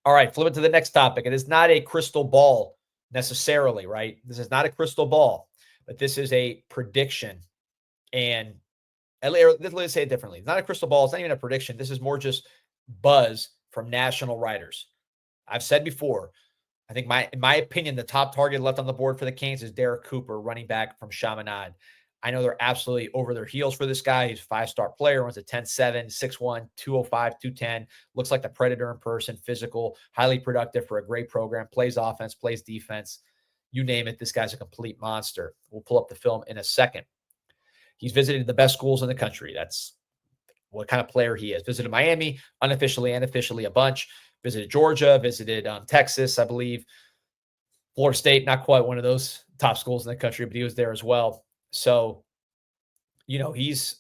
All right, flip it to the next topic. It is not a crystal ball necessarily, right? This is not a crystal ball, but this is a prediction. And let's say it differently. It's not a crystal ball. It's not even a prediction. This is more just buzz from national writers. I've said before, I think in my opinion, the top target left on the board for the Canes is Derek Cooper, running back from Chaminade. I know they're absolutely over their heels for this guy. He's a five-star player, runs a 10.7, 6'1", 205, 210. Looks like the Predator in person, physical, highly productive for a great program, plays offense, plays defense. You name it, this guy's a complete monster. We'll pull up the film in a second. He's visited the best schools in the country. That's what kind of player he is. Visited Miami, unofficially and officially a bunch. Visited Georgia, visited Texas, I believe. Florida State, not quite one of those top schools in the country, but he was there as well. So, he's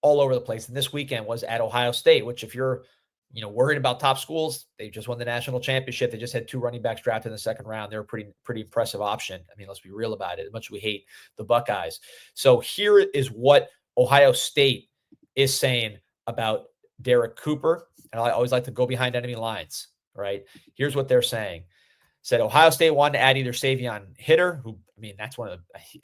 all over the place. And this weekend was at Ohio State, which if you're, worried about top schools, they just won the national championship. They just had 2 running backs drafted in the second round. They're a pretty impressive option. I mean, let's be real about it, as much as we hate the Buckeyes. So here is what Ohio State is saying about Derek Cooper. And I always like to go behind enemy lines, right? Here's what they're saying. Said Ohio State wanted to add either Savion Hitter, who,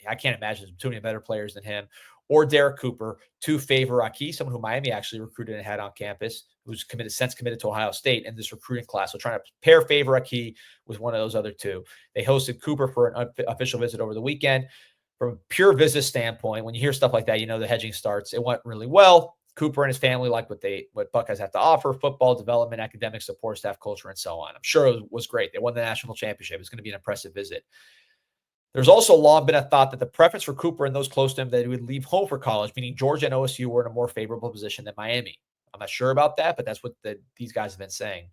I can't imagine too many better players than him, or Derek Cooper to favor Aki, someone who Miami actually recruited and had on campus, who's since committed to Ohio State in this recruiting class. So trying to pair favor Aki with one of those other two. They hosted Cooper for an official visit over the weekend. From a pure visit standpoint, when you hear stuff like that, the hedging starts. It went really well. Cooper and his family like what Buckeyes have to offer: football, development, academic support, staff culture, and so on. I'm sure it was great. They won the national championship. It's going to be an impressive visit. There's also long been a thought that the preference for Cooper and those close to him that he would leave home for college, meaning Georgia and OSU, were in a more favorable position than Miami. I'm not sure about that, but that's what these guys have been saying.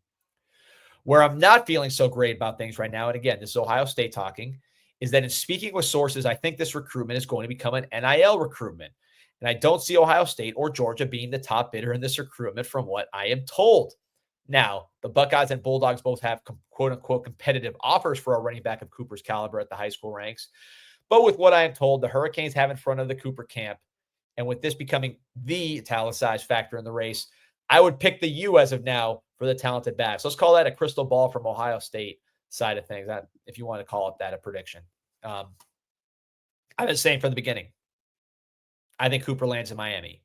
Where I'm not feeling so great about things right now, and again, this is Ohio State talking, is that in speaking with sources, I think this recruitment is going to become an NIL recruitment. And I don't see Ohio State or Georgia being the top bidder in this recruitment from what I am told. Now, the Buckeyes and Bulldogs both have quote-unquote competitive offers for a running back of Cooper's caliber at the high school ranks. But with what I am told, the Hurricanes have in front of the Cooper camp, and with this becoming the italicized factor in the race, I would pick the U as of now for the talented backs. Let's call that a crystal ball from Ohio State side of things, if you want to call it that, a prediction. I've been saying from the beginning, I think Cooper lands in Miami.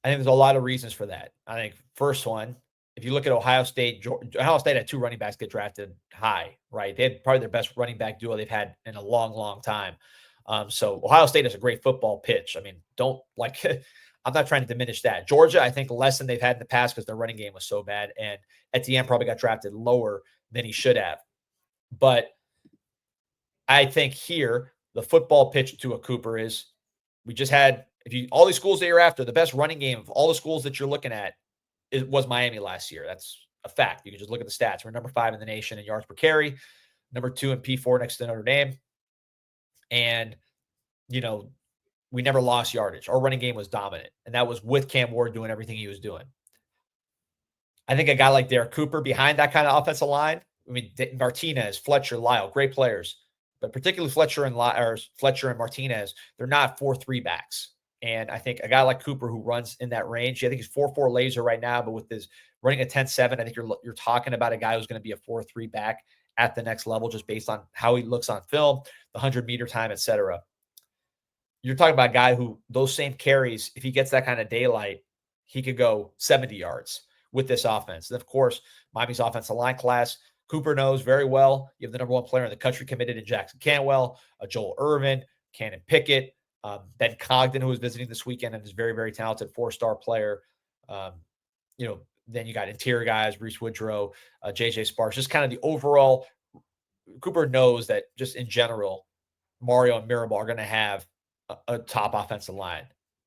I think there's a lot of reasons for that. I think first one, if you look at Ohio State had 2 running backs get drafted high, right? They had probably their best running back duo they've had in a long, long time. So Ohio State has a great football pitch. I'm not trying to diminish that. Georgia, I think less than they've had in the past because their running game was so bad. And Etienne probably got drafted lower than he should have. But I think here, the football pitch to a Cooper is, we just had, all these schools that you're after, the best running game of all the schools that you're looking at was Miami last year. That's a fact. You can just look at the stats. We're number 5 in the nation in yards per carry, number 2 in P4 next to Notre Dame. And, we never lost yardage. Our running game was dominant. And that was with Cam Ward doing everything he was doing. I think a guy like Derek Cooper behind that kind of offensive line, Martinez, Fletcher, Lyle, great players. But particularly Fletcher and Martinez, they're not 4-3 backs. And I think a guy like Cooper who runs in that range, I think he's 4-4 laser right now, but with his running a 10-7, I think you're talking about a guy who's going to be a 4-3 back at the next level just based on how he looks on film, the 100-meter time, etc. You're talking about a guy who those same carries, if he gets that kind of daylight, he could go 70 yards with this offense. And of course, Miami's offensive line class, Cooper knows very well. You have the number 1 player in the country committed in Jackson Cantwell, Joel Irvin, Cannon Pickett, Ben Cogden, who was visiting this weekend and is very, very talented 4-star player. Then you got interior guys, Reese Woodrow, JJ Sparks, just kind of the overall. Cooper knows that just in general, Mario and Mirabal are going to have a top offensive line,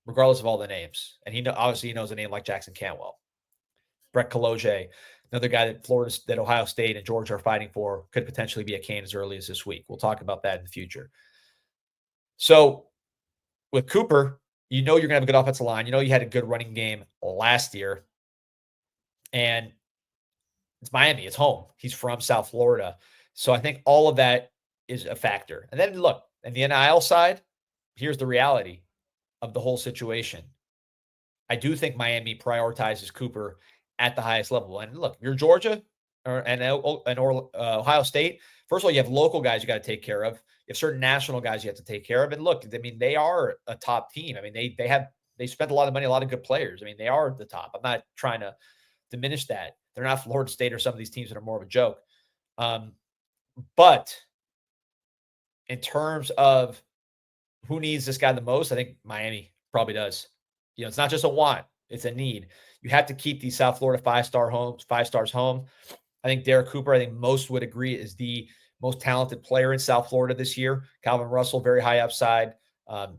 regardless of all the names. And obviously he knows a name like Jackson Cantwell. Brett Kaloje, another guy that Ohio State and Georgia are fighting for, could potentially be a Cane as early as this week. We'll talk about that in the future. So with Cooper, you're going to have a good offensive line. You had a good running game last year. And it's Miami. It's home. He's from South Florida. So I think all of that is a factor. And then look, on the NIL side, here's the reality of the whole situation. I do think Miami prioritizes Cooper at the highest level. And look, you're Georgia, Ohio State. First of all, you have local guys you got to take care of. You have certain national guys you have to take care of. And look, I mean, they are a top team. I mean, they spent a lot of money, a lot of good players. I mean, they are the top. I'm not trying to diminish that. They're not Florida State or some of these teams that are more of a joke. But in terms of who needs this guy the most, I think Miami probably does. It's not just a want, it's a need. You have to keep these South Florida five stars home. I think Derek Cooper, I think most would agree, is the most talented player in South Florida this year. Calvin Russell, very high upside.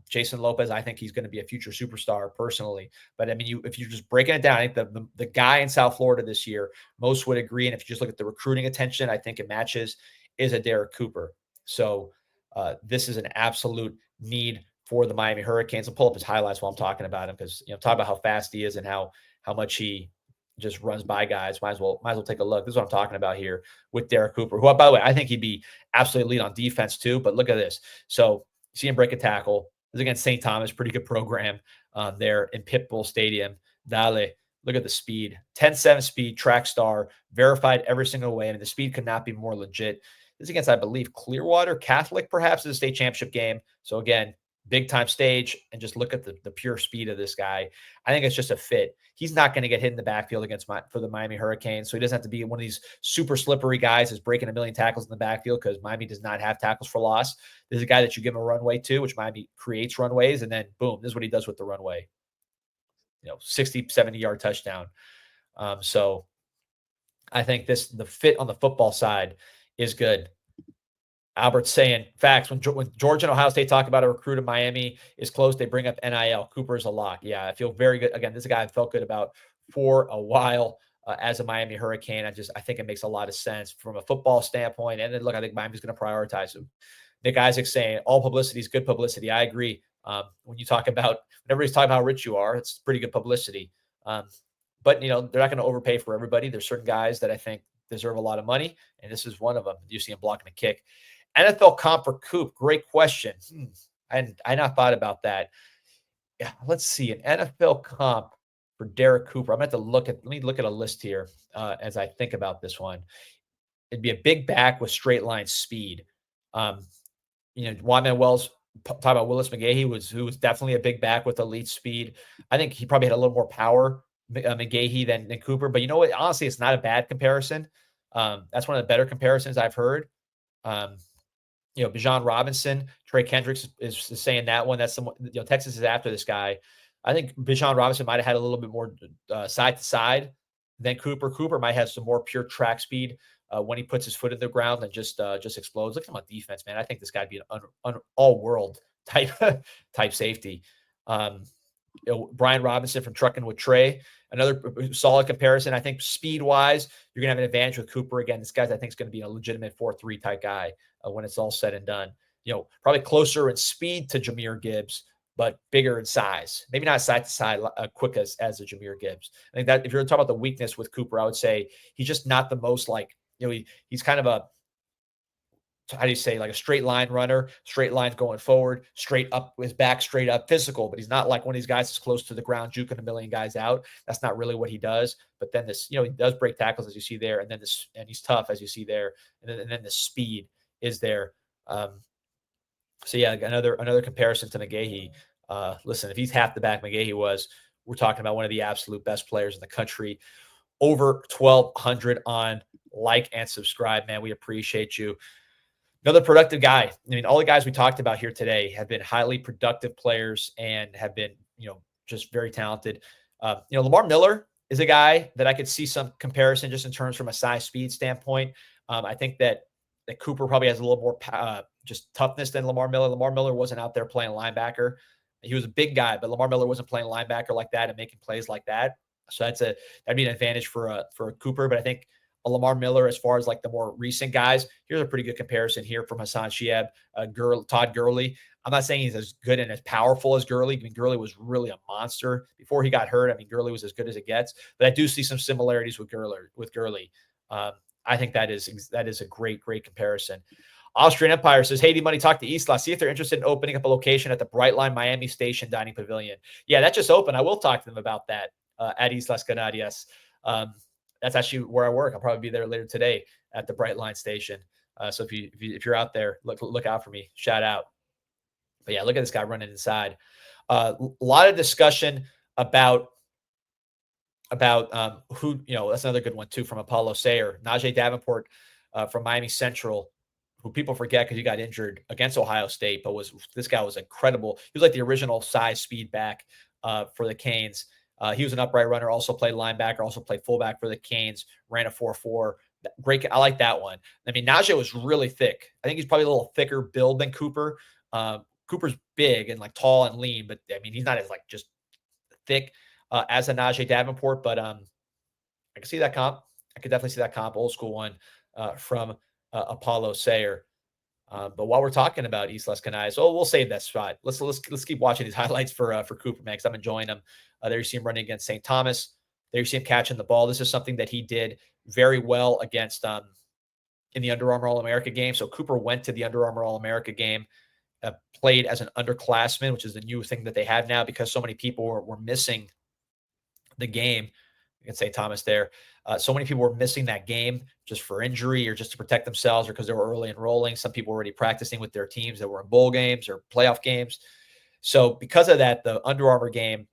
Jason Lopez, I think he's going to be a future superstar personally. But I mean, if you're just breaking it down, I think the guy in South Florida this year, most would agree. And if you just look at the recruiting attention, I think it matches, is a Derek Cooper. So this is an absolute need for the Miami Hurricanes. I'll pull up his highlights while I'm talking about him because, talk about how fast he is and how much he just runs by guys. Might as well take a look. This is what I'm talking about here with Derek Cooper, who, by the way, I think he'd be absolutely elite on defense too. But look at this. So see him break a tackle. This is against St. Thomas, pretty good program there in Pitbull Stadium. Dale, look at the speed. 10.7 speed, track star, verified every single way. I mean, the speed could not be more legit. This is against, I believe, Clearwater Catholic, perhaps, is a state championship game. So again, big time stage, and just look at the pure speed of this guy. I think it's just a fit. He's not going to get hit in the backfield for the Miami Hurricanes, so he doesn't have to be one of these super slippery guys who's breaking a million tackles in the backfield because Miami does not have tackles for loss. This is a guy that you give him a runway to, which Miami creates runways, and then boom, this is what he does with the runway. 60, 70-yard touchdown. So I think the fit on the football side is good. Albert's saying facts. When Georgia and Ohio State talk about a recruit in Miami is close, they bring up NIL. Cooper's a lock. Yeah, I feel very good. Again, this is a guy I felt good about for a while as a Miami Hurricane. I think it makes a lot of sense from a football standpoint. And then look, I think Miami's going to prioritize him. Nick Isaac saying all publicity is good publicity. I agree. When you talk about, when everybody's talking about how rich you are, it's pretty good publicity. But they're not going to overpay for everybody. There's certain guys that I think deserve a lot of money, and this is one of them. You see him blocking a kick. NFL comp for Coop, great question. I not thought about that. Yeah, let's see, an NFL comp for Derek Cooper. I'm going to have to let me look at a list here as I think about this one. It'd be a big back with straight line speed. Wyman Wells, talk about Willis McGahee, who was definitely a big back with elite speed. I think he probably had a little more power, McGahee, than Cooper. But you know what? Honestly, it's not a bad comparison. That's one of the better comparisons I've heard. Bijan Robinson, Trey Kendricks is saying that one. That's someone, Texas is after this guy. I think Bijan Robinson might have had a little bit more side to side than Cooper. Cooper might have some more pure track speed when he puts his foot in the ground and just explodes. Look at him on defense, man. I think this guy'd be an all-world type safety. Brian Robinson from Trucking with Trey, another solid comparison. I think speed-wise, you're going to have an advantage with Cooper. Again, this guy I think is going to be a legitimate 4.3 type guy when it's all said and done. Probably closer in speed to Jahmyr Gibbs, but bigger in size. Maybe not side to side quick as a Jahmyr Gibbs. I think that if you're talking about the weakness with Cooper, I would say he's just not the most he's kind of a, how do you say, like a straight line runner, straight lines going forward, straight up with his back, straight up physical, but he's not like one of these guys that's close to the ground, juking a million guys out. That's not really what he does. But then he does break tackles as you see there. And then and he's tough as you see there. And then the speed is there. So yeah, another comparison to McGahee. Listen, if he's half the back McGahee was, we're talking about one of the absolute best players in the country. Over 1,200 on like and subscribe, man. We appreciate you. Another productive guy. I mean, all the guys we talked about here today have been highly productive players and have been, just very talented. Lamar Miller is a guy that I could see some comparison just in terms from a size speed standpoint. I think that Cooper probably has a little more just toughness than Lamar Miller. Lamar Miller wasn't out there playing linebacker. He was a big guy, but Lamar Miller wasn't playing linebacker like that and making plays like that. So that'd be an advantage for Cooper. But I think a Lamar Miller, as far as like the more recent guys, here's a pretty good comparison here from Hassan Shiab, Todd Gurley. I'm not saying he's as good and as powerful as Gurley. I mean, Gurley was really a monster before he got hurt. I mean, Gurley was as good as it gets, but I do see some similarities with Gurley. I think that is a great comparison. Austrian Empire says, hey, D-Money, talk to Islas. See if they're interested in opening up a location at the Brightline Miami Station Dining Pavilion. Yeah, that just opened. I will talk to them about that at Islas Canarias. That's actually where I work. I'll probably be there later today at the Bright Line station. So if you're out there, look out for me. Shout out. But yeah, look at this guy running inside. A lot of discussion about who, that's another good one too from Apollo Sayer. Najee Davenport from Miami Central, who people forget because he got injured against Ohio State, but this guy was incredible. He was like the original size speed back for the Canes. He was an upright runner, also played linebacker, also played fullback for the Canes, ran a 4.4. Great. I like that one. I mean, Najee was really thick. I think he's probably a little thicker build than Cooper. Cooper's big and like tall and lean, but I mean, he's not as like just thick as a Najee Davenport, but I can see that comp. I could definitely see that comp, old school one from Apollo Sayer. But while we're talking about Islas Canarias, we'll save that spot. Let's keep watching these highlights for Cooper, man, because I'm enjoying them. There you see him running against St. Thomas. There you see him catching the ball. This is something that he did very well against in the Under Armour All-America game. So Cooper went to the Under Armour All-America game, played as an underclassman, which is the new thing that they have now because so many people were missing the game. You can say Thomas there. So many people were missing that game just for injury or just to protect themselves or because they were early enrolling. Some people were already practicing with their teams that were in bowl games or playoff games. So because of that, the Under Armour game,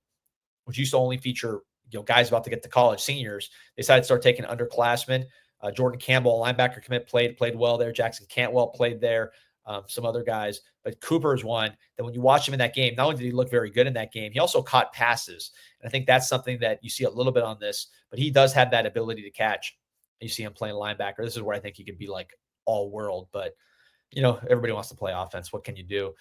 which used to only feature guys about to get to college, seniors, they decided to start taking underclassmen. Jordan Campbell, linebacker commit, played well there. Jackson Cantwell played there. Some other guys, but Cooper is one that when you watch him in that game, not only did he look very good in that game, he also caught passes. And I think that's something that you see a little bit on this, but he does have that ability to catch. You see him playing linebacker. This is where I think he could be like all world, but everybody wants to play offense. What can you do?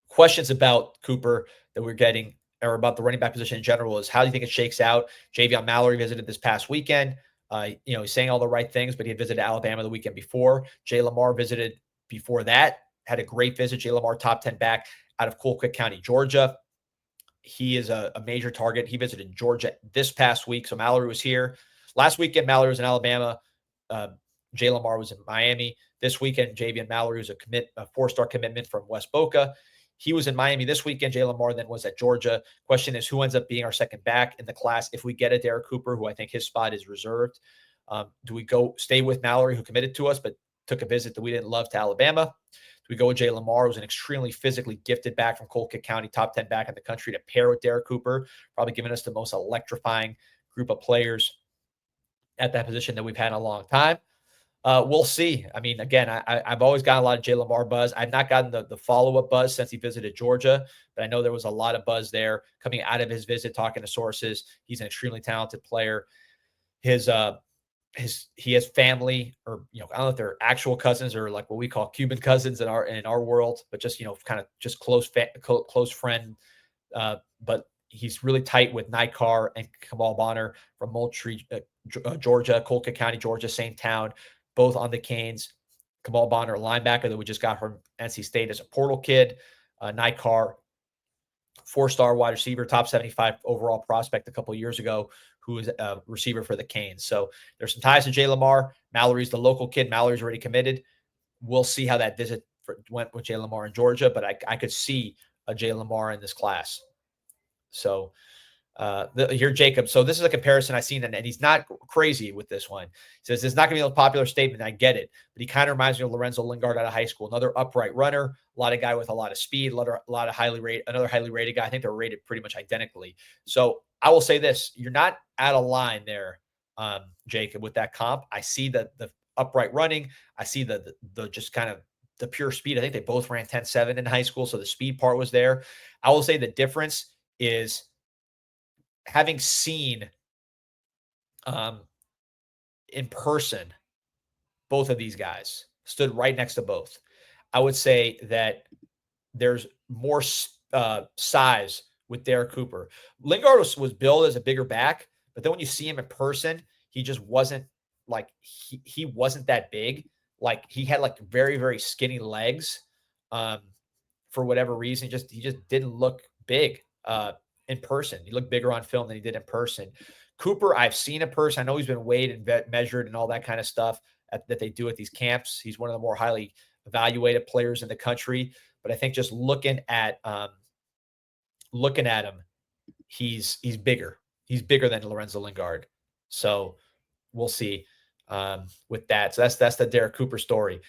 Questions about Cooper that we're getting or about the running back position in general is how do you think it shakes out? Javion Mallory visited this past weekend. He's saying all the right things, but he had visited Alabama the weekend before. Jay Lamar visited before that, had a great visit. Jay Lamar, top 10 back out of Colquitt County, Georgia. He is a major target. He visited Georgia this past week. So Mallory was here. Last weekend, Mallory was in Alabama. Jay Lamar was in Miami. This weekend, Javion Mallory was a 4-star commitment from West Boca. He was in Miami this weekend. Jay Lamar then was at Georgia. Question is, who ends up being our second back in the class if we get a Derek Cooper, who I think his spot is reserved? Do we stay with Mallory, who committed to us but took a visit that we didn't love to Alabama? Do we go with Jay Lamar, who's an extremely physically gifted back from Colquitt County, top 10 back in the country, to pair with Derek Cooper, probably giving us the most electrifying group of players at that position that we've had in a long time? We'll see. I mean, again, I've always gotten a lot of Jay Lamar buzz. I've not gotten the follow-up buzz since he visited Georgia, but I know there was a lot of buzz there coming out of his visit, talking to sources. He's an extremely talented player. He has family, or I don't know if they're actual cousins or like what we call Cuban cousins in our world, but just kind of just close friend. But he's really tight with Nikar and Kamal Bonner from Moultrie, Georgia, Colquitt County, Georgia, same town, both on the Canes. Kamal Bonner, linebacker that we just got from NC State as a portal kid. Nikar, 4-star wide receiver, top 75 overall prospect a couple of years ago, who was a receiver for the Canes. So there's some ties to Jay Lamar. Mallory's the local kid. Mallory's already committed. We'll see how that visit went with Jay Lamar in Georgia, but I could see a Jay Lamar in this class. So here, Jacob. So this is a comparison I've seen, and he's not crazy with this one. He says it's not going to be a popular statement. I get it, but he kind of reminds me of Lorenzo Lingard out of high school. Another upright runner, a lot of guy with a lot of speed, another highly rated guy. I think they're rated pretty much identically. So I will say this: you're not out of line there, Jacob, with that comp. I see the upright running. I see the just kind of the pure speed. I think they both ran 10.7 in high school, so the speed part was there. I will say the difference is having seen in person both of these guys, stood right next to both. I would say that there's more size with Derek Cooper. Lingard was billed as a bigger back, but then when you see him in person, he just wasn't like he wasn't that big. Like he had like very, very skinny legs for whatever reason. He just didn't look big in person. He looked bigger on film than he did in person. Cooper, I've seen in person. I know he's been weighed and measured and all that kind of stuff that they do at these camps. He's one of the more highly evaluated players in the country. But I think just looking at him, he's bigger. he's bigger than Lorenzo Lingard. So we'll see with that. So that's the Derek Cooper story.